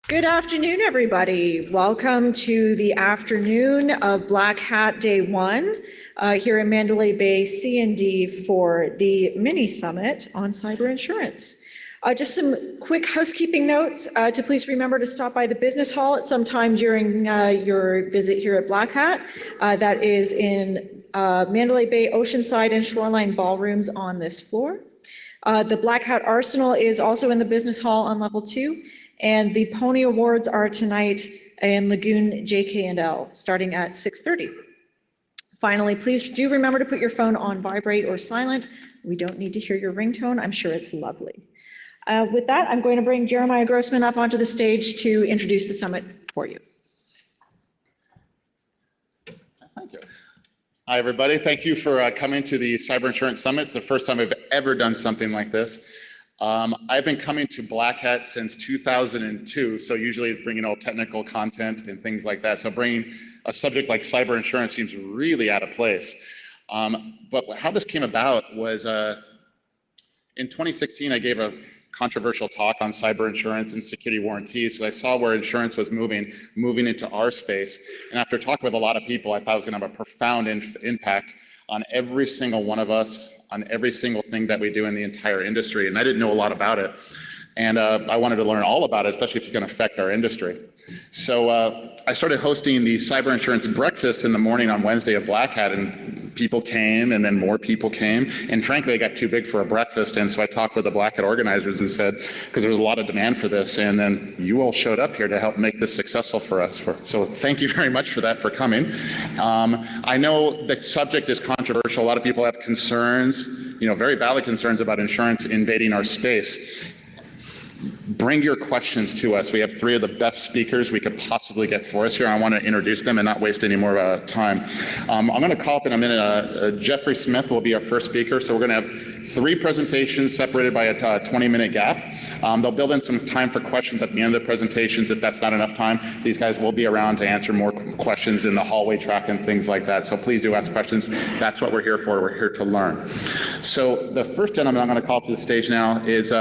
Good afternoon, everybody. Welcome to the afternoon of Black Hat Day 1 here in Mandalay Bay CD for the mini summit on cyber insurance. Just some quick housekeeping notes to please remember to stop by the business hall at some time during your visit here at Black Hat. That is in Mandalay Bay Oceanside and Shoreline ballrooms on this floor. The Black Hat Arsenal is also in the business hall on level 2. And the Pony Awards are tonight in Lagoon JK&L, starting at 6:30. Finally, please do remember to put your phone on vibrate or silent. We don't need to hear your ringtone. I'm sure it's lovely. With that, I'm going to bring Jeremiah Grossman up onto the stage to introduce the summit for you. Thank you. Hi, everybody. Thank you for coming to the Cyber Insurance Summit. It's the first time I've ever done something like this. I've been coming to Black Hat since 2002, so usually bringing all technical content and things like that. So bringing a subject like cyber insurance seems really out of place. But how this came about was in 2016, I gave a controversial talk on cyber insurance and security warranties. So I saw where insurance was moving into our space. And after talking with a lot of people, I thought it was going to have a profound impact on every single one of us, on every single thing that we do in the entire industry. And I didn't know a lot about it. And I wanted to learn all about it, especially if it's going to affect our industry. So I started hosting the cyber insurance breakfast in the morning on Wednesday at Black Hat, and people came, and then more people came. And frankly, it got too big for a breakfast. And so I talked with the Black Hat organizers and said, because there was a lot of demand for this, and then you all showed up here to help make this successful for us. So thank you very much for that, for coming. I know the subject is controversial. A lot of people have concerns, very valid concerns about insurance invading our space. Bring your questions to us. We have 3 of the best speakers we could possibly get for us here. I want to introduce them and not waste any more time. I'm going to call up in a minute. Jeffrey Smith will be our first speaker. So we're going to have 3 presentations separated by a 20-minute gap. They'll build in some time for questions at the end of the presentations. If that's not enough time, these guys will be around to answer more questions in the hallway track and things like that. So please do ask questions. That's what we're here for. We're here to learn. So the first gentleman I'm going to call up to the stage now is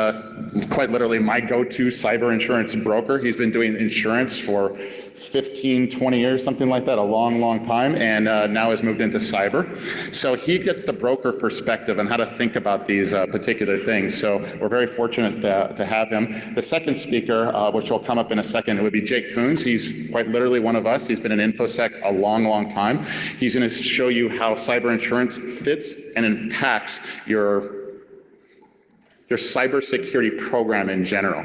quite literally my go-to cyber insurance broker. He's been doing insurance for 15, 20 years, something like that, a long, long time, and now has moved into cyber. So he gets the broker perspective on how to think about these particular things. So we're very fortunate to have him. The second speaker, which will come up in a second, would be Jake Coons. He's quite literally one of us. He's been in InfoSec a long, long time. He's going to show you how cyber insurance fits and impacts your cybersecurity program in general.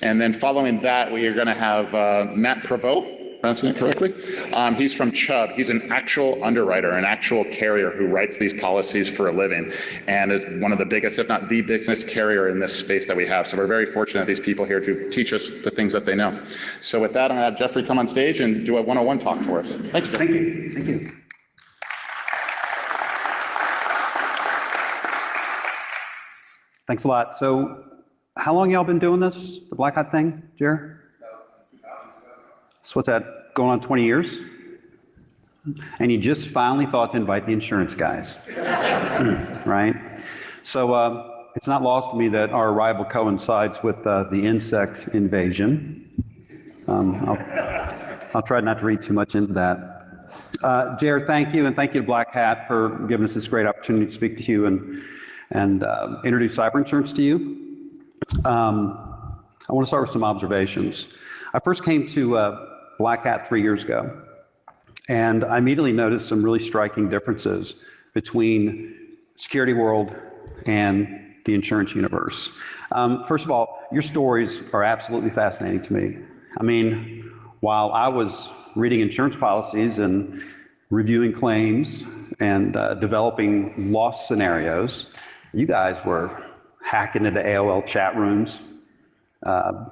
And then following that, we are going to have Matt Prevost, pronouncing it correctly. He's from Chubb. He's an actual underwriter, an actual carrier who writes these policies for a living, and is one of the biggest, if not the biggest carrier in this space that we have. So we're very fortunate these people here to teach us the things that they know. So with that, I'm going to have Jeffrey come on stage and do a 101 talk for us. Thank you, Jeffrey. Thank you. Thank you. Thanks a lot. So how long y'all been doing this, the Black Hat thing, Jer? So what's that, going on 20 years? And you just finally thought to invite the insurance guys, right? So it's not lost to me that our arrival coincides with the insect invasion. I'll try not to read too much into that. Jer, thank you, and thank you to Black Hat for giving us this great opportunity to speak to you and introduce cyber insurance to you. I want to start with some observations. I first came to Black Hat 3 years ago, and I immediately noticed some really striking differences between security world and the insurance universe. First of all, your stories are absolutely fascinating to me. I mean, while I was reading insurance policies and reviewing claims and developing loss scenarios, you guys were hacking into AOL chat rooms,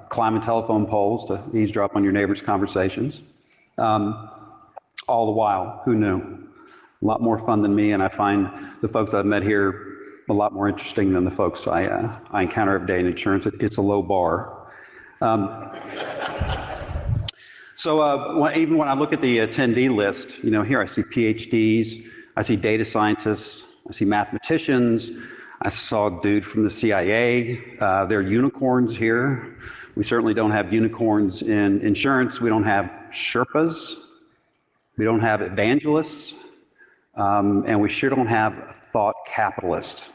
climbing telephone poles to eavesdrop on your neighbors' conversations. All the while, who knew? A lot more fun than me, and I find the folks I've met here a lot more interesting than the folks I encounter every day in insurance. It's a low bar. So even when I look at the attendee list, here I see PhDs, I see data scientists, I see mathematicians, I saw a dude from the CIA. There are unicorns here, We certainly don't have unicorns in insurance. We don't have Sherpas. We don't have evangelists. And we sure don't have thought capitalists.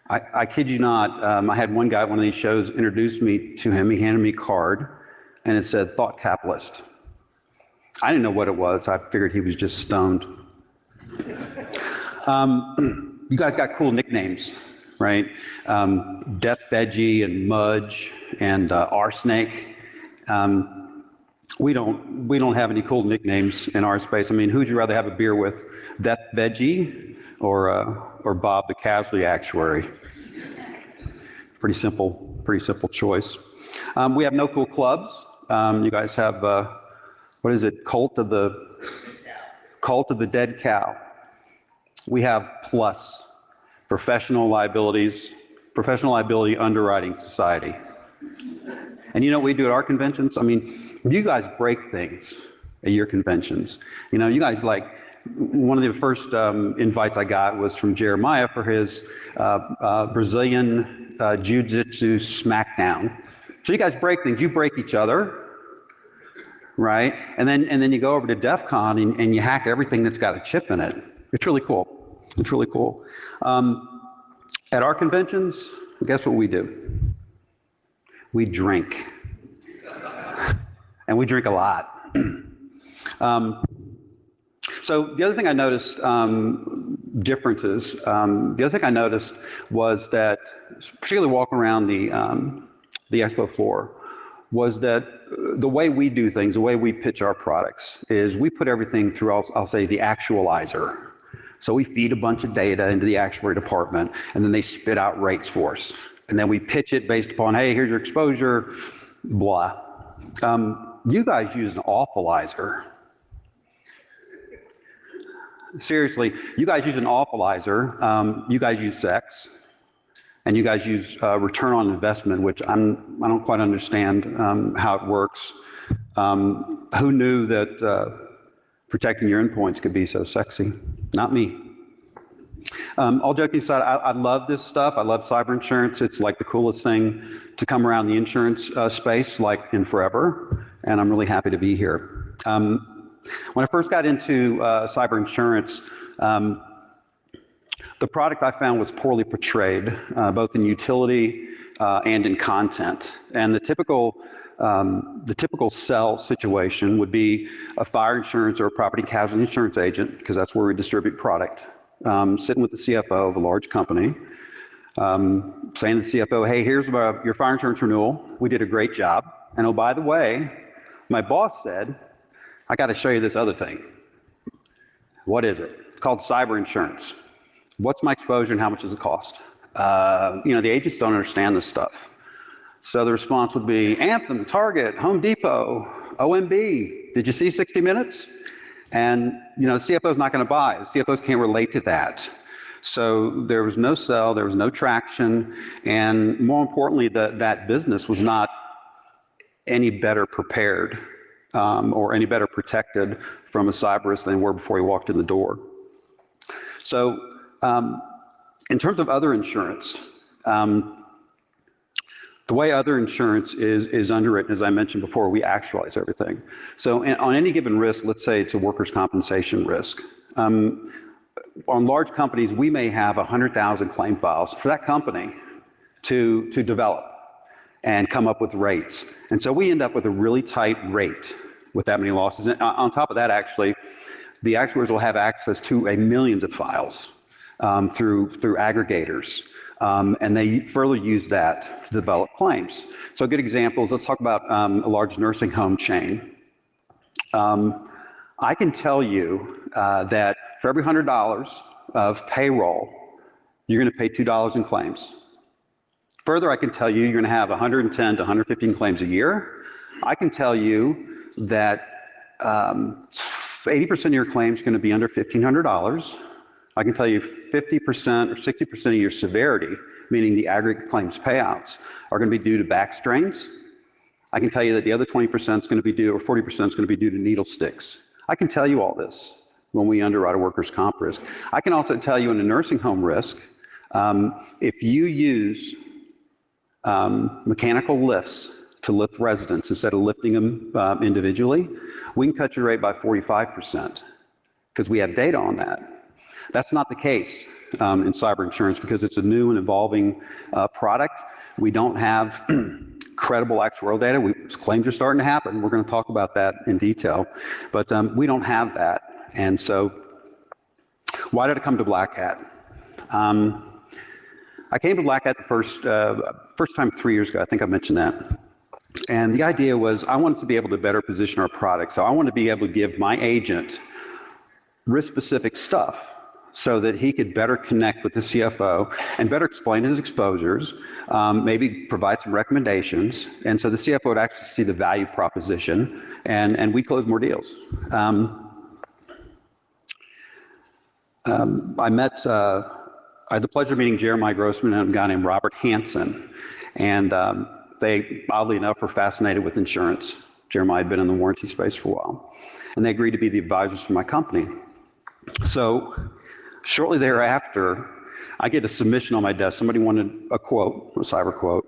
I kid you not, I had one guy at one of these shows introduce me to him. He handed me a card, and it said thought capitalist. I didn't know what it was. I figured he was just stoned. You guys got cool nicknames, right? Death Veggie and Mudge and Arsnake. We don't have any cool nicknames in our space. I mean, who'd you rather have a beer with, Death Veggie or Bob the Casualty Actuary? Pretty simple choice. We have no cool clubs. You guys have what is it? Cult of the Dead Cow. We have PLUS, Professional Liability Underwriting Society. And you know what we do at our conventions? I mean, you guys break things at your conventions. You know, you guys like, one of the first invites I got was from Jeremiah for his Brazilian Jiu-Jitsu Smackdown. So you guys break things, you break each other, right? And then you go over to DEF CON and you hack everything that's got a chip in it. It's really cool. It's really cool. At our conventions, guess what we do? We drink. And we drink a lot. So the other thing I noticed, differences, the other thing I noticed was that, particularly walking around the expo floor, was that the way we do things, the way we pitch our products, is we put everything through, I'll say, the actualizer. So we feed a bunch of data into the actuary department, and then they spit out rates for us. And then we pitch it based upon, hey, here's your exposure, blah. You guys use an awfulizer. Seriously, you guys use an awfulizer. You guys use sex, and you guys use return on investment, which I don't quite understand how it works. Who knew that protecting your endpoints could be so sexy? Not me. All joking aside, I love this stuff. I love cyber insurance. It's like the coolest thing to come around the insurance space, like in forever, and I'm really happy to be here. When I first got into cyber insurance, the product I found was poorly portrayed, both in utility and in content. And the typical sell situation would be a fire insurance or a property casualty insurance agent, because that's where we distribute product, sitting with the CFO of a large company, saying to the CFO, hey, here's your fire insurance renewal. We did a great job. And oh, by the way, my boss said, I got to show you this other thing. What is it? It's called cyber insurance. What's my exposure and how much does it cost? The agents don't understand this stuff. So the response would be, Anthem, Target, Home Depot, OMB, did you see 60 Minutes? And the CFO's not going to buy. The CFOs can't relate to that. So there was no sell, there was no traction, and more importantly, that business was not any better prepared or any better protected from a cyber risk than they were before he walked in the door. So in terms of other insurance, the way other insurance is underwritten, as I mentioned before, we actualize everything. So on any given risk, let's say it's a workers' compensation risk. On large companies, we may have 100,000 claim files for that company to develop and come up with rates. And so we end up with a really tight rate with that many losses. And on top of that, actually, the actuaries will have access to millions of files through aggregators. And they further use that to develop claims. So a good example is, let's talk about a large nursing home chain. I can tell you that for every $100 of payroll, you're going to pay $2 in claims. Further, I can tell you you're going to have 110 to 115 claims a year. I can tell you that 80% of your claims are going to be under $1,500. I can tell you 50% or 60% of your severity, meaning the aggregate claims payouts, are going to be due to back strains. I can tell you that the other 20% is going to be due, or 40% is going to be due to needle sticks. I can tell you all this when we underwrite a workers' comp risk. I can also tell you in a nursing home risk, if you use mechanical lifts to lift residents instead of lifting them individually, we can cut your rate by 45% because we have data on that. That's not the case in cyber insurance because it's a new and evolving product. We don't have credible actuarial data. Claims are starting to happen. We're going to talk about that in detail, but we don't have that. And so why did I come to Black Hat? I came to Black Hat the first time 3 years ago. I think I mentioned that. And the idea was I wanted to be able to better position our product. So I wanted to be able to give my agent risk-specific stuff so that he could better connect with the CFO and better explain his exposures, maybe provide some recommendations. And so the CFO would actually see the value proposition and we'd close more deals. I had the pleasure of meeting Jeremiah Grossman and a guy named Robert Hansen. And they, oddly enough, were fascinated with insurance. Jeremiah had been in the warranty space for a while. And they agreed to be the advisors for my company. So shortly thereafter, I get a submission on my desk. Somebody wanted a quote, a cyber quote.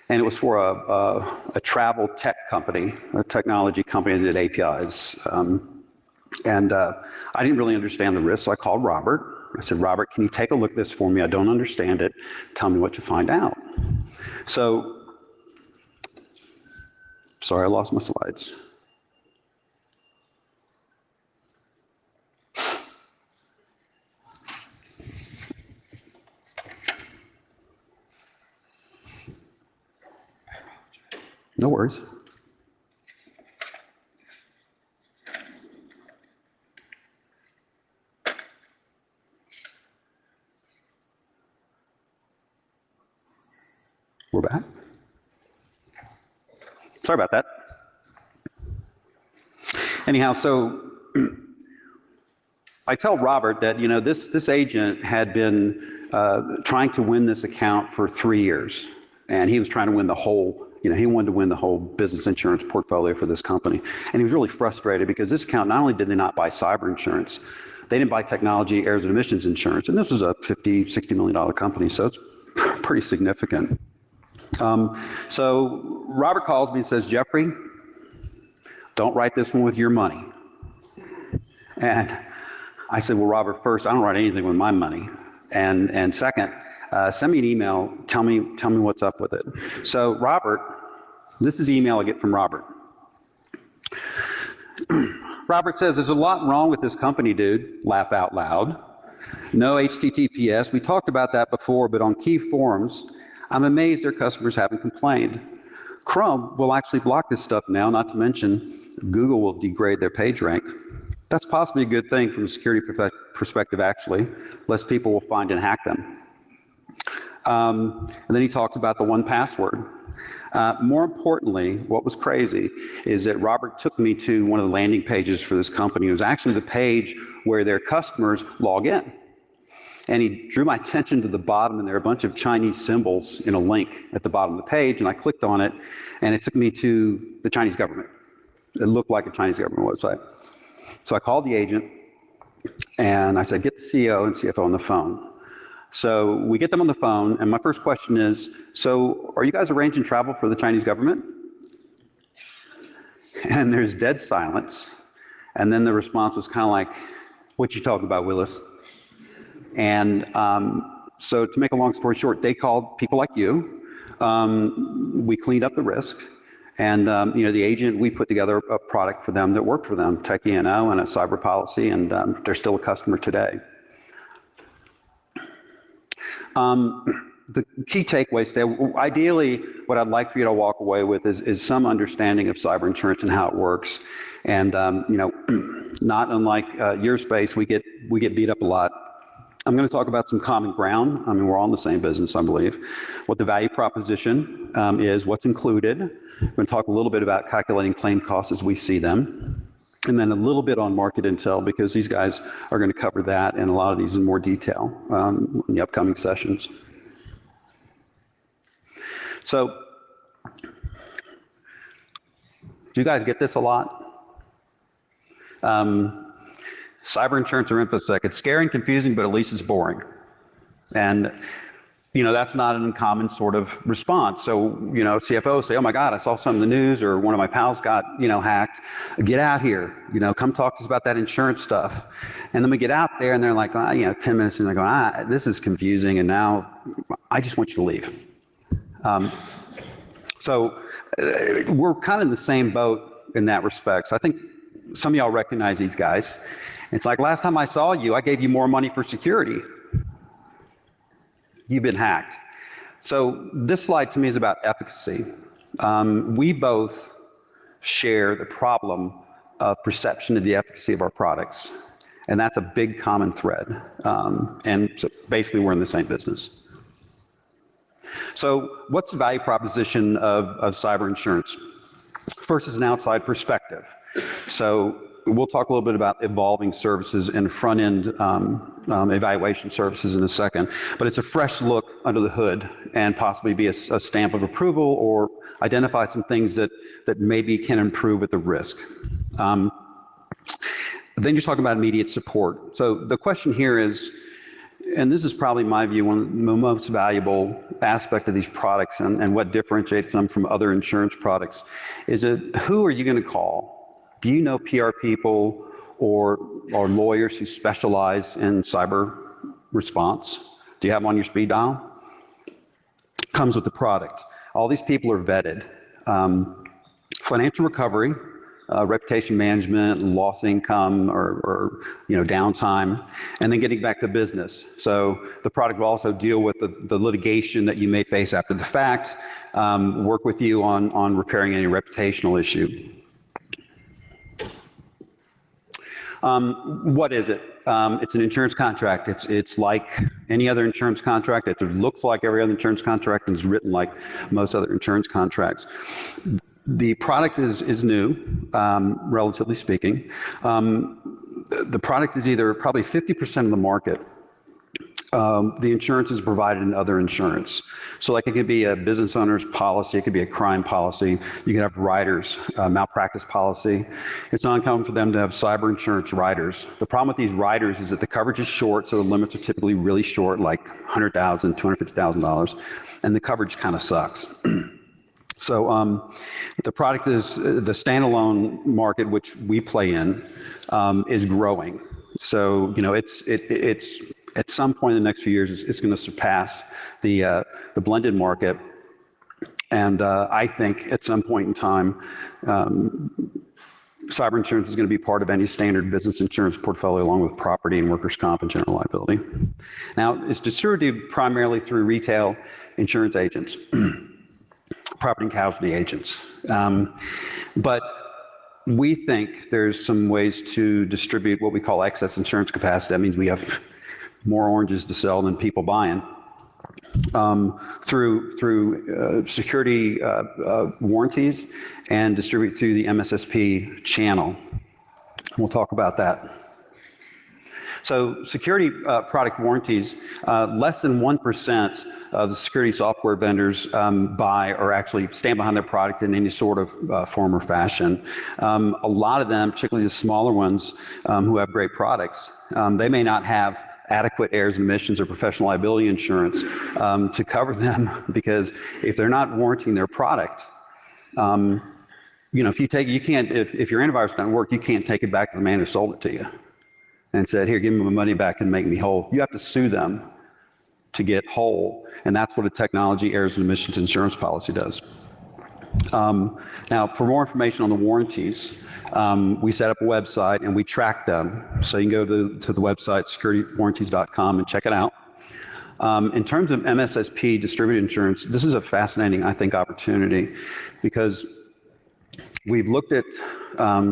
And it was for a travel tech company, a technology company that did APIs. I didn't really understand the risk, so I called Robert. I said, Robert, can you take a look at this for me? I don't understand it. Tell me what you find out. So, sorry, I lost my slides. No worries. We're back. Sorry about that. Anyhow, so I tell Robert that, you know, this agent had been trying to win this account for 3 years, and he was trying to win the whole, you know, he wanted to win the whole business insurance portfolio for this company. And he was really frustrated because this account, not only did they not buy cyber insurance, they didn't buy technology, errors and emissions insurance. And this was a $50-60 million company, so it's pretty significant. So Robert calls me and says, Jeffrey, don't write this one with your money. And I said, well, Robert, first, I don't write anything with my money. And second, send me an email, tell me what's up with it. So Robert, this is the email I get from Robert. Robert says, there's a lot wrong with this company, dude. Laugh out loud. No HTTPS. We talked about that before, but on key forums, I'm amazed their customers haven't complained. Chrome will actually block this stuff now, not to mention Google will degrade their page rank. That's possibly a good thing from a security perspective, actually, less people will find and hack them. And then he talks about the 1Password. More importantly, what was crazy is that Robert took me to one of the landing pages for this company. It was actually the page where their customers log in. And he drew my attention to the bottom, and there are a bunch of Chinese symbols in a link at the bottom of the page, and I clicked on it, and it took me to the Chinese government. It looked like a Chinese government website. So I called the agent, and I said, get the CEO and CFO on the phone. So we get them on the phone, and my first question is, so are you guys arranging travel for the Chinese government? And there's dead silence. And then the response was kind of like, what you talking about, Willis? And so to make a long story short, they called people like you. We cleaned up the risk. And you know, the agent, we put together a product for them that worked for them, Tech E&O and a cyber policy, and they're still a customer today. The key takeaways today, ideally, what I'd like for you to walk away with is some understanding of cyber insurance and how it works. And you know, not unlike your space, we get beat up a lot. I'm going to talk about some common ground. I mean, we're all in the same business, I believe. What the value proposition is, what's included. We're going to talk a little bit about calculating claim costs as we see them. And then a little bit on market intel, because these guys are going to cover that and a lot of these in more detail in the upcoming sessions. So, do you guys get this a lot? Cyber insurance or InfoSec, it's scary and confusing, but at least it's boring. And that's not an uncommon sort of response. So, CFOs say, oh my God, I saw something in the news, or one of my pals got, hacked. Get out here, come talk to us about that insurance stuff. And then we get out there and they're like, 10 minutes and they go, this is confusing. And now I just want you to leave. So we're kind of in the same boat in that respect. So I think some of y'all recognize these guys. It's like, last time I saw you, I gave you more money for security. You've been hacked. So this slide to me is about efficacy. We both share the problem of perception of the efficacy of our products. And that's a big common thread. And so basically we're in the same business. So what's the value proposition of cyber insurance? First is an outside perspective. So we'll talk a little bit about evolving services and front-end evaluation services in a second, but it's a fresh look under the hood and possibly be a stamp of approval or identify some things that maybe can improve with the risk. Then you're talking about immediate support. So the question here is, and this is probably my view, one of the most valuable aspect of these products and what differentiates them from other insurance products is who are you going to call? Do you know PR people or lawyers who specialize in cyber response? Do you have them on your speed dial? Comes with the product. All these people are vetted. Financial recovery, reputation management, loss income, or downtime, and then getting back to business. So the product will also deal with the litigation that you may face after the fact, work with you on repairing any reputational issue. What is it? It's an insurance contract. It's like any other insurance contract. It looks like every other insurance contract and is written like most other insurance contracts. The product is new, relatively speaking. The product is either probably 50% of the market. The insurance is provided in other insurance. So like it could be a business owner's policy, it could be a crime policy, you could have riders, malpractice policy. It's not uncommon for them to have cyber insurance riders. The problem with these riders is that the coverage is short, so the limits are typically really short, like $100,000, $250,000, and the coverage kind of sucks. So the product is, the standalone market, which we play in, is growing. So, it's at some point in the next few years, it's going to surpass the blended market. And I think at some point in time, cyber insurance is going to be part of any standard business insurance portfolio, along with property and workers' comp and general liability. Now, it's distributed primarily through retail insurance agents, property and casualty agents. But we think there's some ways to distribute what we call excess insurance capacity. That means we have more oranges to sell than people buying, through security warranties and distribute through the MSSP channel. We'll talk about that. So security product warranties, less than 1% of the security software vendors buy or actually stand behind their product in any sort of form or fashion. A lot of them, particularly the smaller ones who have great products, they may not have adequate errors and omissions or professional liability insurance to cover them, because if they're not warranting their product, if your antivirus doesn't work, you can't take it back to the man who sold it to you and said, here, give me my money back and make me whole. You have to sue them to get whole, and that's what a technology errors and omissions insurance policy does. Now, for more information on the warranties, we set up a website and we track them. So you can go to the website, securitywarranties.com, and check it out. In terms of MSSP distributed insurance, this is a fascinating, I think, opportunity, because we've looked at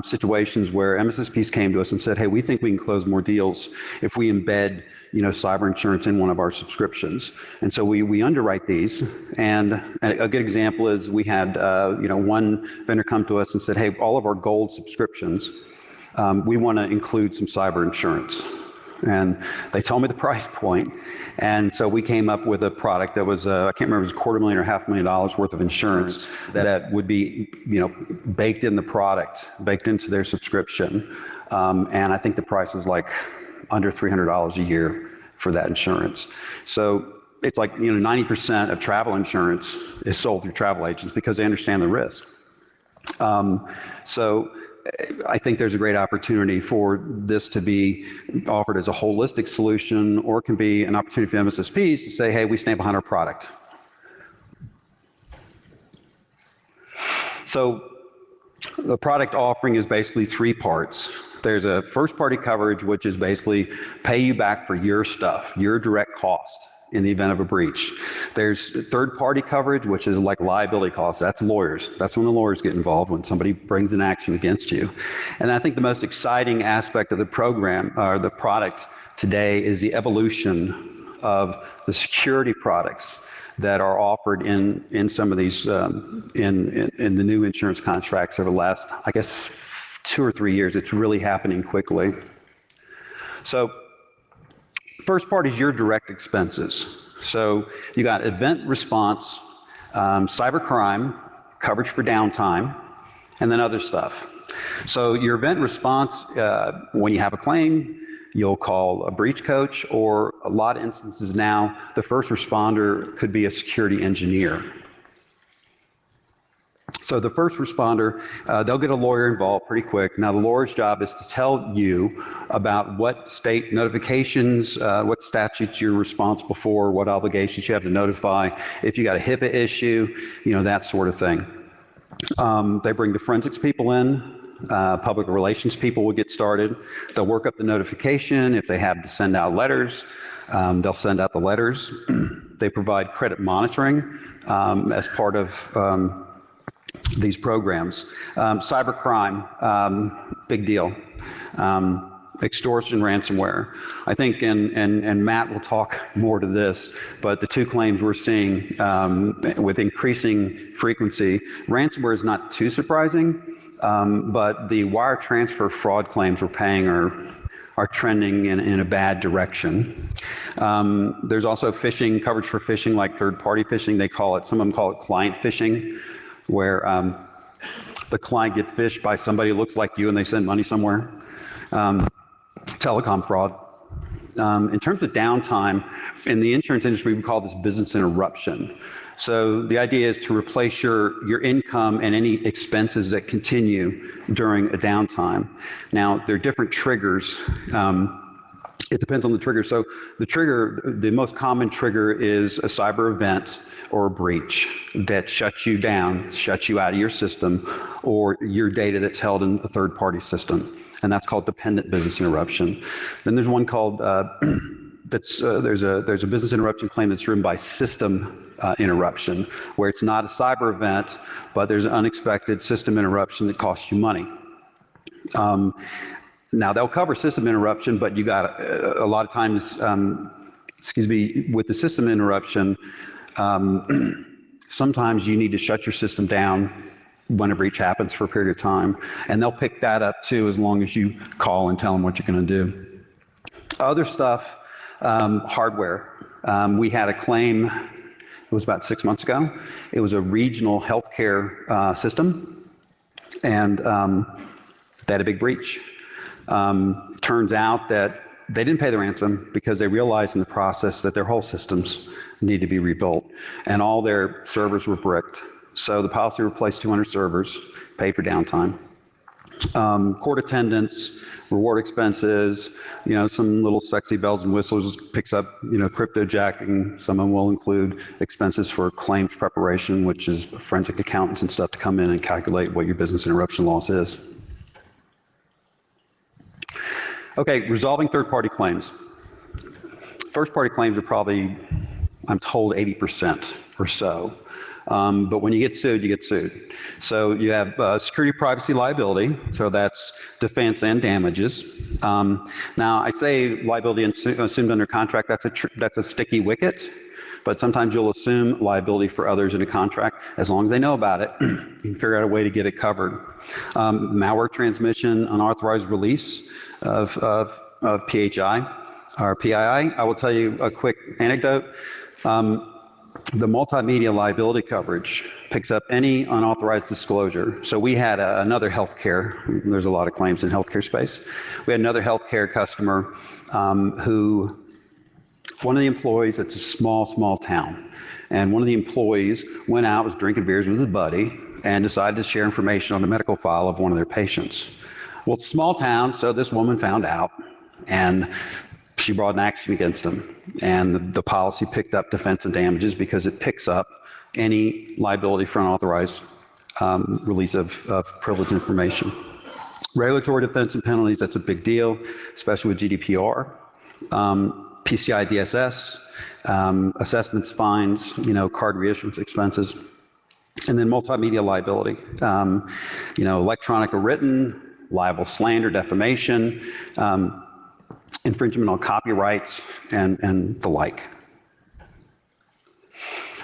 situations where MSSPs came to us and said, hey, we think we can close more deals if we embed cyber insurance in one of our subscriptions. And so we underwrite these. And a good example is we had one vendor come to us and said, hey, all of our gold subscriptions, we want to include some cyber insurance. And they told me the price point. And so we came up with a product that was, I can't remember, it was $250,000 or $500,000 worth of insurance that would be, baked in the product, baked into their subscription. And I think the price was like under $300 a year for that insurance. So it's like, 90% of travel insurance is sold through travel agents because they understand the risk. So I think there's a great opportunity for this to be offered as a holistic solution, or it can be an opportunity for MSSPs to say, hey, we stand behind our product. So the product offering is basically three parts. There's a first-party coverage, which is basically pay you back for your stuff, your direct cost in the event of a breach. There's third-party coverage, which is like liability costs. That's lawyers. That's when the lawyers get involved, when somebody brings an action against you. And I think the most exciting aspect of the program, or the product today, is the evolution of the security products that are offered in some of these, in the new insurance contracts over the last, I guess, 2 or 3 years. It's really happening quickly. So first part is your direct expenses. So you got event response, cybercrime, coverage for downtime, and then other stuff. So your event response, when you have a claim, you'll call a breach coach, or a lot of instances now, the first responder could be a security engineer. So the first responder, they'll get a lawyer involved pretty quick. Now the lawyer's job is to tell you about what state notifications, what statutes you're responsible for, what obligations you have to notify, if you got a HIPAA issue, that sort of thing. They bring the forensics people in. Public relations people will get started. They'll work up the notification. If they have to send out letters, they'll send out the letters. They provide credit monitoring as part of these programs. Cybercrime, big deal. Extortion, ransomware. I think, and Matt will talk more to this, but the two claims we're seeing with increasing frequency, ransomware is not too surprising, but the wire transfer fraud claims we're paying are trending in a bad direction. There's also phishing, coverage for phishing, like third-party phishing. Some of them call it client phishing, where the client gets phished by somebody who looks like you and they send money somewhere. Telecom fraud. In terms of downtime, in the insurance industry, we call this business interruption. So the idea is to replace your income and any expenses that continue during a downtime. Now, there are different triggers. It depends on the trigger. So the most common trigger is a cyber event or a breach that shuts you down, shuts you out of your system, or your data that's held in a third-party system. And that's called dependent business interruption. Then there's one called, there's a business interruption claim that's driven by system interruption, where it's not a cyber event, but there's an unexpected system interruption that costs you money. Now they'll cover system interruption, but you got a lot of times, with the system interruption, sometimes you need to shut your system down when a breach happens for a period of time, and they'll pick that up too, as long as you call and tell them what you're going to do. Other stuff, hardware. We had a claim, it was about 6 months ago. It was a regional healthcare system, and they had a big breach. Turns out that they didn't pay the ransom because they realized in the process that their whole systems need to be rebuilt, and all their servers were bricked. So the policy replaced 200 servers, paid for downtime. Court attendance, reward expenses, some little sexy bells and whistles, picks up, crypto jacking. Some of them will include expenses for claims preparation, which is forensic accountants and stuff to come in and calculate what your business interruption loss is. Okay, resolving third-party claims. First-party claims are probably, I'm told, 80% or so. But when you get sued, you get sued. So you have security, privacy, liability. So that's defense and damages. Now, I say liability assumed under contract. That's a sticky wicket. But sometimes you'll assume liability for others in a contract. As long as they know about it, you can figure out a way to get it covered. Malware transmission, unauthorized release of PHI or PII. I will tell you a quick anecdote. The multimedia liability coverage picks up any unauthorized disclosure. So we had another healthcare, there's a lot of claims in healthcare space. We had another healthcare customer who One of the employees, it's a small town, and one of the employees went out, was drinking beers with his buddy, and decided to share information on the medical file of one of their patients. Well, it's a small town, so this woman found out, and she brought an action against him. And the policy picked up defense and damages because it picks up any liability for unauthorized release of privileged information. Regulatory defense and penalties, that's a big deal, especially with GDPR. PCI DSS, assessments, fines, card reissuance expenses, and then multimedia liability, electronic or written, libel, slander, defamation, infringement on copyrights, and the like.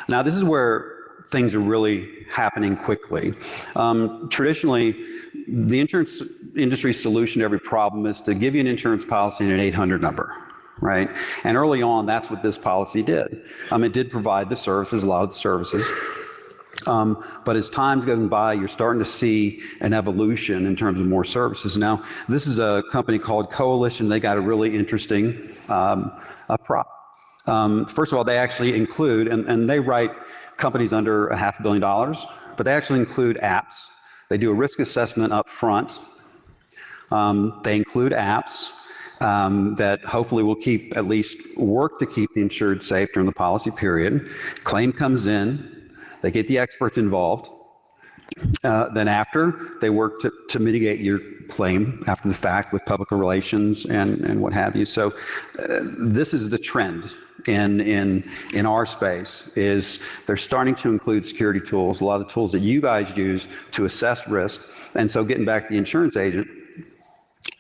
Now, this is where things are really happening quickly. Traditionally, the insurance industry's solution to every problem is to give you an insurance policy and an 800 number, right? And early on, that's what this policy did. It did provide the services, a lot of the services. But as time's going by, you're starting to see an evolution in terms of more services. Now, this is a company called Coalition. They got a really interesting prop. First of all, they actually include, and they write companies under $500 million, but they actually include apps. They do a risk assessment up front. They include apps that hopefully will at least work to keep the insured safe during the policy period. Claim comes in. They get the experts involved. Then after, they work to mitigate your claim after the fact with public relations and what have you. So this is the trend in our space, is they're starting to include security tools, a lot of the tools that you guys use to assess risk. And so getting back to the insurance agent,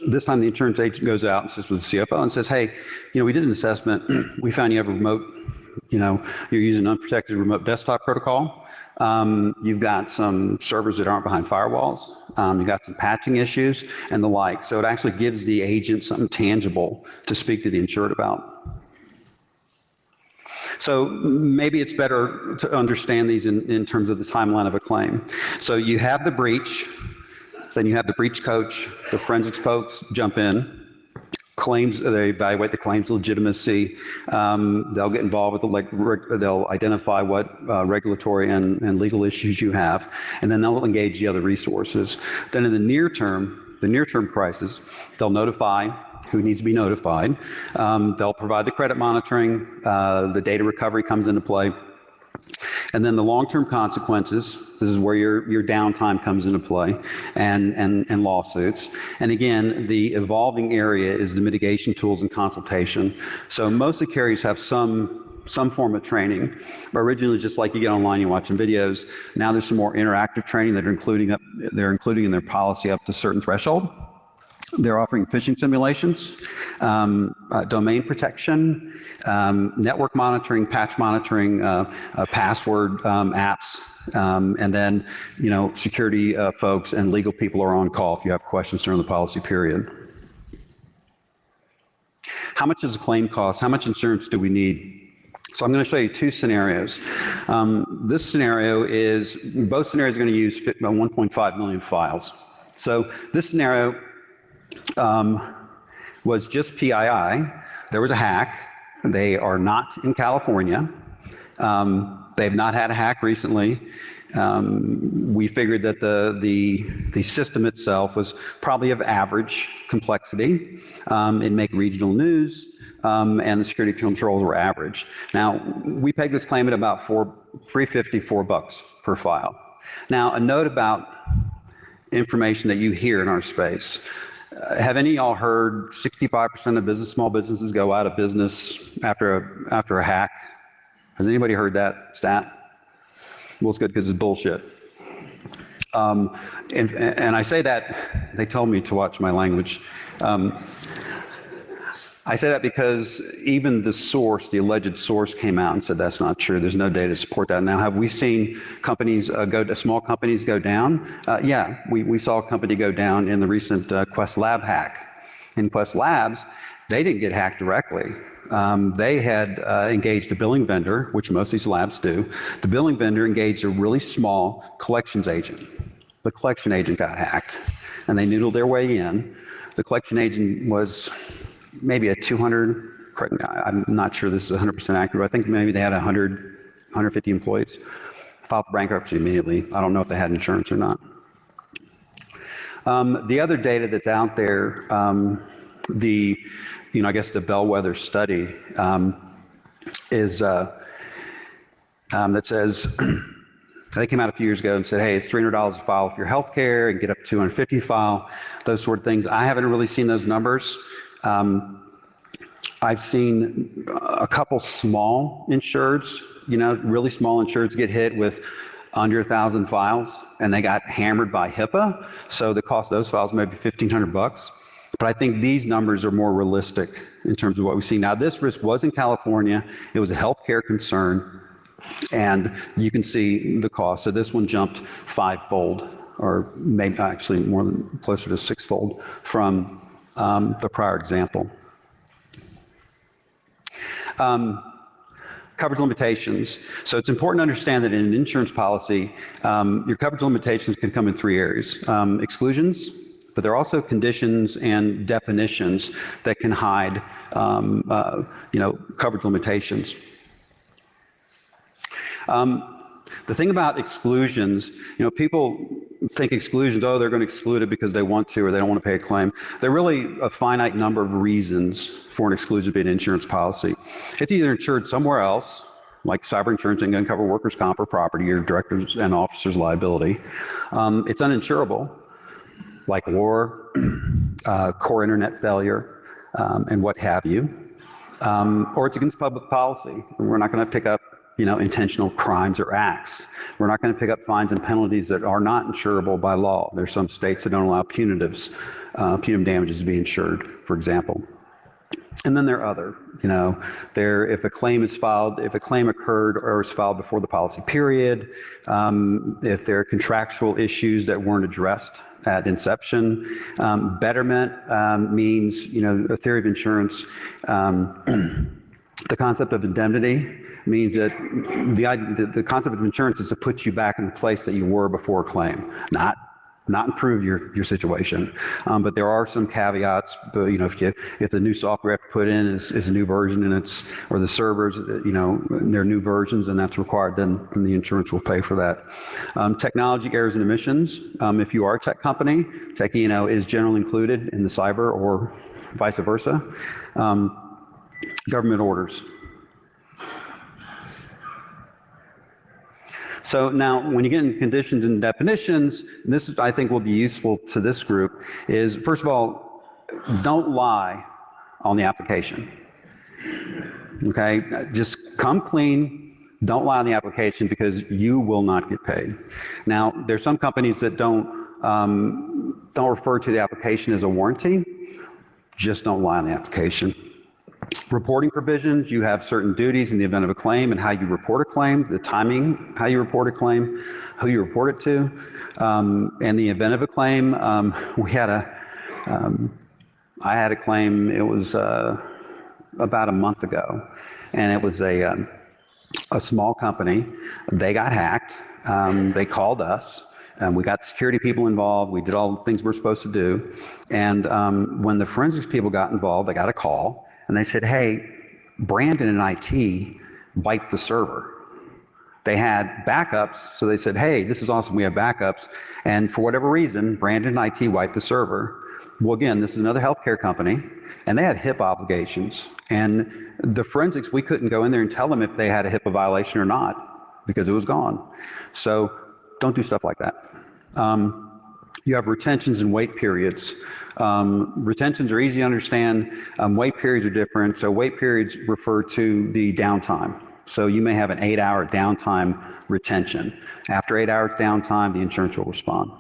this time the insurance agent goes out and sits with the CFO and says, hey, we did an assessment. We found you have a remote, you're using unprotected remote desktop protocol. You've got some servers that aren't behind firewalls. You've got some patching issues and the like. So it actually gives the agent something tangible to speak to the insured about. So maybe it's better to understand these in terms of the timeline of a claim. So you have the breach, then you have the breach coach, the forensics folks jump in. Claims, they evaluate the claim's legitimacy. They'll get involved with they'll identify what regulatory and legal issues you have, and then they'll engage the other resources. Then in the near term crisis, they'll notify who needs to be notified. They'll provide the credit monitoring. The data recovery comes into play. And then the long-term consequences, this is where your downtime comes into play, and lawsuits. And again, the evolving area is the mitigation tools and consultation. So most of the carriers have some form of training, but originally just like you get online, you're watching videos. Now there's some more interactive training that they're including in their policy up to a certain threshold. They're offering phishing simulations, domain protection, network monitoring, patch monitoring, password apps, and then security folks and legal people are on call if you have questions during the policy period. How much does a claim cost? How much insurance do we need? So I'm going to show you two scenarios. This scenario is, both scenarios are going to use 1.5 million files. So this scenario was just PII. There was a hack. They are not in California. They've not had a hack recently. We figured that the system itself was probably of average complexity. It'd make regional news, and the security controls were average. Now, we pegged this claim at about $3.54 per file. Now, a note about information that you hear in our space. Have any of y'all heard 65% of small businesses go out of business after a hack? Has anybody heard that stat? Well, it's good because it's bullshit. And I say that, they told me to watch my language. I say that because even the source, the alleged source, came out and said that's not true. There's no data to support that. Now, have we seen companies small companies go down? Yeah, we saw a company go down in the recent Quest Lab hack. In Quest Labs, they didn't get hacked directly. They had engaged a billing vendor, which most of these labs do. The billing vendor engaged a really small collections agent. The collection agent got hacked, and they noodled their way in. The collection agent was maybe a $200,000, correct me, I'm not sure this is 100% accurate. I think maybe they had 100, 150 employees. Filed for bankruptcy immediately. I don't know if they had insurance or not. The other data that's out there, I guess the bellwether study is that says, they came out a few years ago and said, hey, it's $300 a file for your health care and get up to $250 a file, those sort of things. I haven't really seen those numbers. I've seen a couple small insureds, really small insureds get hit with under 1,000 files, and they got hammered by HIPAA. So the cost of those files may be $1,500. But I think these numbers are more realistic in terms of what we see. Now, this risk was in California. It was a healthcare concern, and you can see the cost. So this one jumped 5-fold, or maybe actually more than closer to 6-fold from the prior example. Coverage limitations. So it's important to understand that in an insurance policy, your coverage limitations can come in 3 areas. Exclusions, but there are also conditions and definitions that can hide, coverage limitations. The thing about exclusions, people think exclusions, oh, they're going to exclude it because they want to or they don't want to pay a claim. There are really a finite number of reasons for an exclusion to be an insurance policy. It's either insured somewhere else, like cyber insurance ain't going to cover workers' comp or property or directors and officers' liability. It's uninsurable, like war, core internet failure, and what have you. Or it's against public policy. We're not going to pick up intentional crimes or acts. We're not going to pick up fines and penalties that are not insurable by law. There's some states that don't allow punitive damages to be insured, for example. And then there are other, if a claim is filed, if a claim occurred or was filed before the policy period, if there are contractual issues that weren't addressed at inception. Betterment means, a theory of insurance, the concept of indemnity means that the concept of insurance is to put you back in the place that you were before a claim, not improve your situation. But there are some caveats. But if the new software you have to put in is a new version and or the servers, they're new versions and that's required, then the insurance will pay for that. Technology errors and omissions. If you are a tech company, tech E&O is generally included in the cyber or vice versa. Government orders. So now, when you get into conditions and definitions, this I think will be useful to this group, is first of all, don't lie on the application. Okay, just come clean, don't lie on the application because you will not get paid. Now, there's some companies that don't refer to the application as a warranty, just don't lie on the application. Reporting provisions, you have certain duties in the event of a claim and how you report a claim, the timing, how you report a claim, who you report it to. In the event of a claim, I had a claim, it was about a month ago, and it was a small company. They got hacked. They called us. We got security people involved. We did all the things we're supposed to do. And when the forensics people got involved, they got a call. And they said, hey, Brandon and IT wiped the server. They had backups, so they said, hey, this is awesome, we have backups. And for whatever reason, Brandon and IT wiped the server. Well, again, this is another healthcare company, and they had HIPAA obligations. And the forensics, we couldn't go in there and tell them if they had a HIPAA violation or not, because it was gone. So don't do stuff like that. You have retentions and wait periods. Retentions are easy to understand. Wait periods are different. So wait periods refer to the downtime. So you may have an 8-hour downtime retention. After 8 hours downtime, the insurance will respond.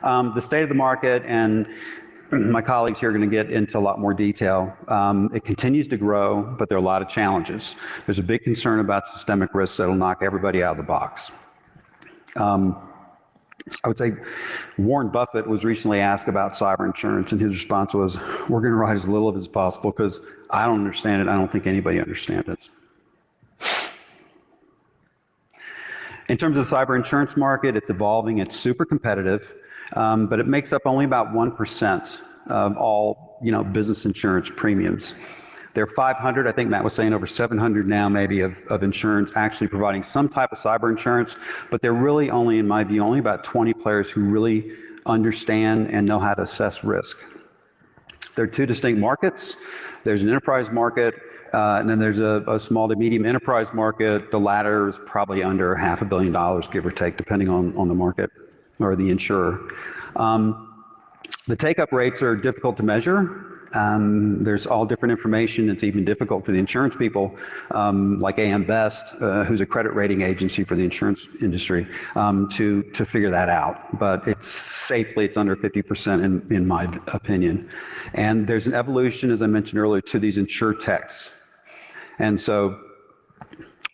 The state of the market, and my colleagues here are going to get into a lot more detail. It continues to grow, but there are a lot of challenges. There's a big concern about systemic risks that will knock everybody out of the box. I would say Warren Buffett was recently asked about cyber insurance, and his response was, we're going to write as little of it as possible because I don't understand it. I don't think anybody understands it. In terms of the cyber insurance market, it's evolving. It's super competitive, but it makes up only about 1% of all, business insurance premiums. There are 500, I think Matt was saying over 700 now maybe of insurance actually providing some type of cyber insurance, but they're really only, in my view, only about 20 players who really understand and know how to assess risk. There are two distinct markets. There's an enterprise market, and then there's a small to medium enterprise market. The latter is probably under $500 million, give or take, depending on the market or the insurer. The take-up rates are difficult to measure. There's all different information. It's even difficult for the insurance people, like AM Best, who's a credit rating agency for the insurance industry, to figure that out. But it's under 50% in my opinion. And there's an evolution, as I mentioned earlier, to these insurtechs. And so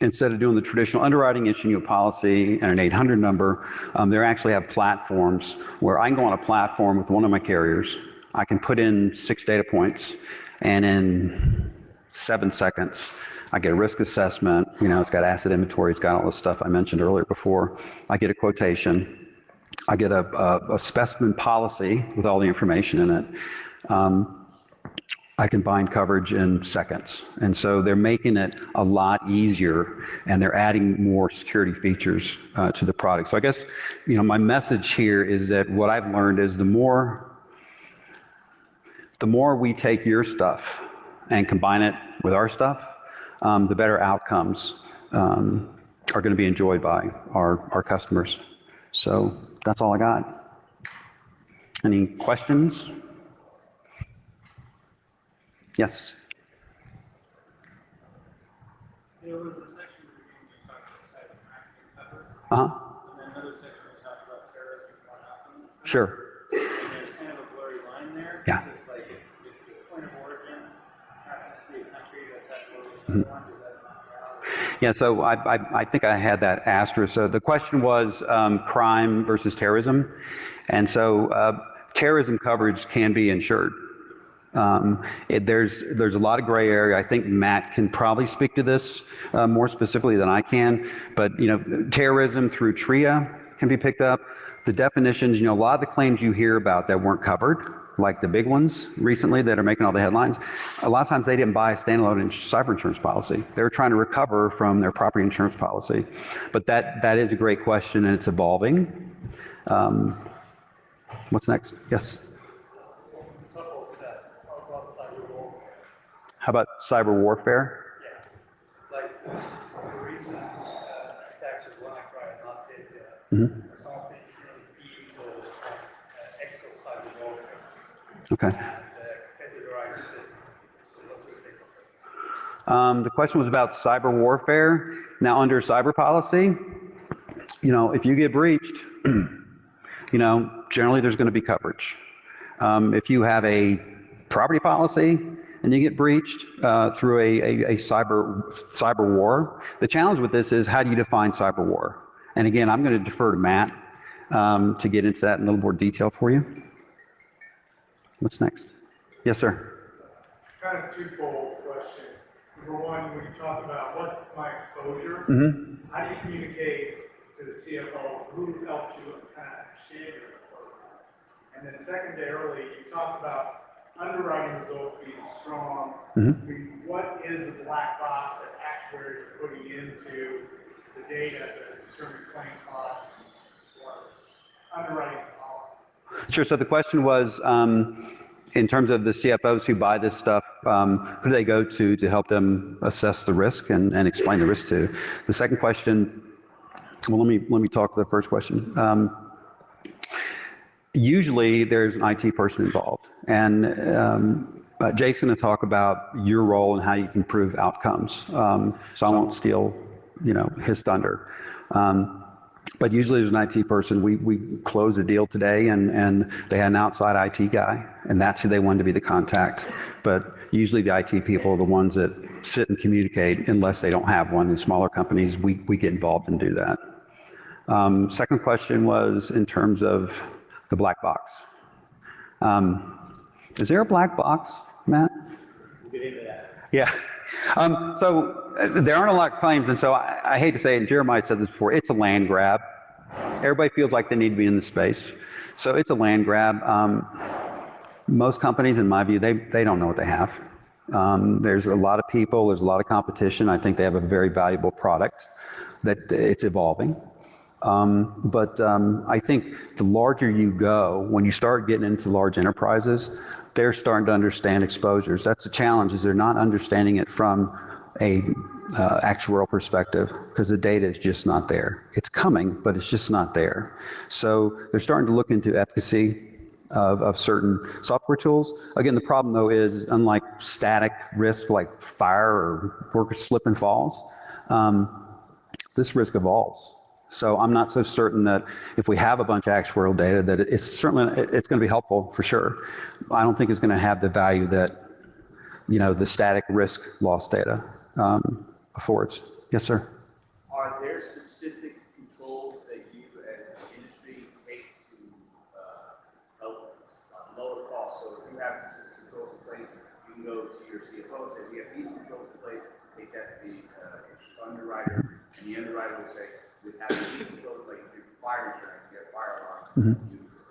instead of doing the traditional underwriting, issuing you a policy and an 800 number, they actually have platforms where I can go on a platform with one of my carriers. I can put in 6 data points, and in 7 seconds, I get a risk assessment. It's got asset inventory. It's got all the stuff I mentioned earlier before. I get a quotation. I get a specimen policy with all the information in it. I can bind coverage in seconds. And so they're making it a lot easier, and they're adding more security features to the product. So I guess, my message here is that what I've learned is the more we take your stuff and combine it with our stuff, the better outcomes are going to be enjoyed by our customers. So that's all I got. Any questions? Yes. There was a section where you talked about cyber cover, and then another section where you talked about terrorism and what happened. Sure. And there's kind of a blurry line there. Yeah. Because, like, if the point of origin happens to be a country that's at war with one, does that not matter? Yeah, so I think I had that asterisk. So the question was crime versus terrorism. And so terrorism coverage can be insured. There's a lot of gray area. I think Matt can probably speak to this more specifically than I can, but terrorism through TRIA can be picked up. The definitions, a lot of the claims you hear about that weren't covered, like the big ones recently that are making all the headlines, a lot of times they didn't buy a standalone cyber insurance policy. They were trying to recover from their property insurance policy. But that is a great question, and it's evolving. What's next? Yes. How about cyber warfare? Yeah, like the recent attacks of WannaCry not did some of the insurance vehicles as extra cyber warfare. Okay. And categorized it. What's your take on that? The question was about cyber warfare. Now, under cyber policy, if you get breached, generally there's going to be coverage. If you have a property policy and you get breached through a cyber war, the challenge with this is how do you define cyber war? And again, I'm going to defer to Matt to get into that in a little more detail for you. What's next? Yes, sir. Kind of twofold question. Number one, when you talk about what's my exposure, how do you communicate to the CFO who helps you kind of understand your exposure? And then secondarily, you talked about underwriting results being strong. I mean, what is the black box that actuaries are putting into the data to determine claim costs or underwriting policy? Sure. So the question was, in terms of the CFOs who buy this stuff, who do they go to help them assess the risk and explain the risk to? The second question, well, let me talk to the first question. Usually there's an IT person involved, and Jake's going to talk about your role and how you can improve outcomes. So I won't steal, his thunder. But usually there's an IT person. We closed a deal today, and they had an outside IT guy, and that's who they wanted to be the contact. But usually the IT people are the ones that sit and communicate, unless they don't have one. In smaller companies, we get involved and do that. Second question was in terms of the black box. Is there a black box, Matt? We'll get into that. Yeah. So there aren't a lot of claims, and so I hate to say it, and Jeremiah said this before, it's a land grab. Everybody feels like they need to be in the space. So it's a land grab. Most companies, in my view, they don't know what they have. There's a lot of people, there's a lot of competition. I think they have a very valuable product that it's evolving. I think the larger you go, when you start getting into large enterprises, they're starting to understand exposures. That's the challenge, is they're not understanding it from a actuarial perspective, because the data is just not there. It's coming, but it's just not there. So they're starting to look into efficacy of certain software tools. Again, the problem though is, unlike static risk like fire or worker slip and falls, this risk evolves. So I'm not so certain that if we have a bunch of actuarial data that it's going to be helpful for sure. I don't think it's going to have the value that, you know, the static risk loss data affords. Yes, sir. Are there specific controls that you as an industry take to help lower costs? So if you have specific controls in place, you can go to your CFO and say, we have these controls in place, take that to the underwriter, and the underwriter will say, we have these controls in place, you have fire insurance, you have fire alarms, you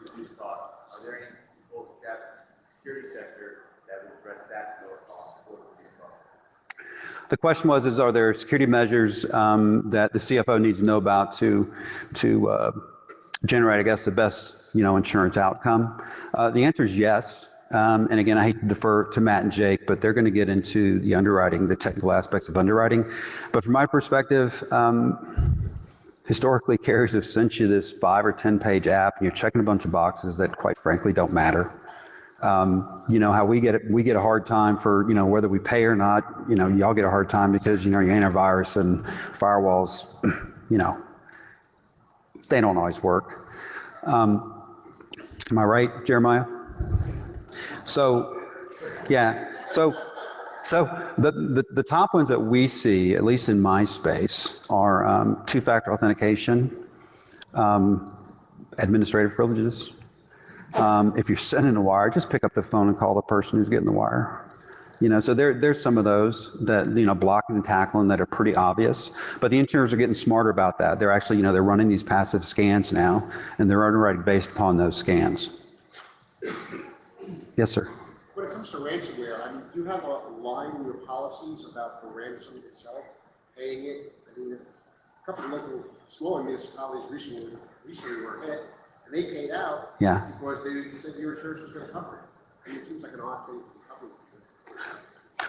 reduce costs. Are there any controls you have in the security sector that will address that lower cost for the CFO? The question was, are there security measures that the CFO needs to know about to generate, I guess, the best, you know, insurance outcome? The answer is yes. And again, I hate to defer to Matt and Jake, but they're going to get into the underwriting, the technical aspects of underwriting. But from my perspective, historically, carriers have sent you this 5 or 10 page app, and you're checking a bunch of boxes that, quite frankly, don't matter. You know how we get a hard time for, you know, whether we pay or not. You know, y'all get a hard time because, you know, your antivirus and firewalls, you know, they don't always work. Am I right, Jeremiah? So, yeah. So the top ones that we see, at least in my space, are two-factor authentication, administrative privileges. If you're sending a wire, just pick up the phone and call the person who's getting the wire. You know, so there's some of those that, you know, blocking and tackling that are pretty obvious, but the insurers are getting smarter about that. They're actually, you know, they're running these passive scans now, and they're underwriting based upon those scans. Yes, sir. When it comes to ransomware, I mean, do you have a line in your policies about the ransom itself, paying it? I mean, if a couple of local smaller municipalities recently were hit, and they paid out, Yeah. because they said your insurance was going to cover it. I mean, it seems like an odd thing to cover it.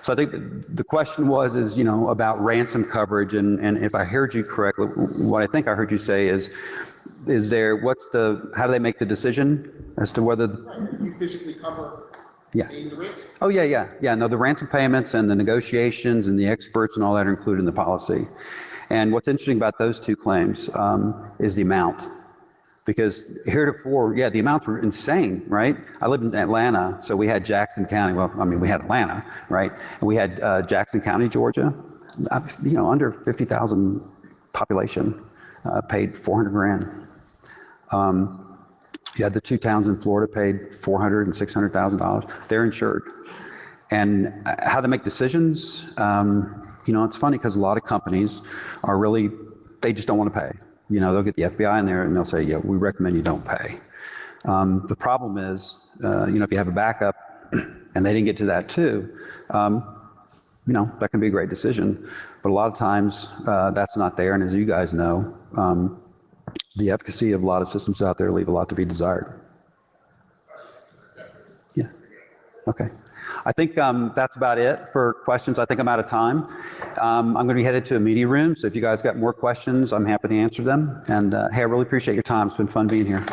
So I think the question was, you know, about ransom coverage, and if I heard you correctly, what I think I heard you say is how do they make the decision as to whether? Right. You physically cover Yeah. paying the ransom. Oh, yeah. No, the ransom payments and the negotiations and the experts and all that are included in the policy. And what's interesting about those two claims is the amount. Because heretofore, yeah, the amounts were insane, right? I lived in Atlanta, so we had Jackson County. Well, I mean, we had Atlanta, right? And we had Jackson County, Georgia, you know, under 50,000 population, paid $400,000. You had the two towns in Florida paid $400,000 and $600,000. They're insured. And how they make decisions, you know, it's funny because a lot of companies are really, they just don't want to pay. You know, they'll get the FBI in there and they'll say, yeah, we recommend you don't pay. The problem is, you know, if you have a backup and they didn't get to that too, you know, that can be a great decision. But a lot of times that's not there. And as you guys know, the efficacy of a lot of systems out there leave a lot to be desired. Yeah. Okay. I think that's about it for questions. I think I'm out of time. I'm going to be headed to a media room, so if you guys got more questions, I'm happy to answer them. And hey, I really appreciate your time. It's been fun being here.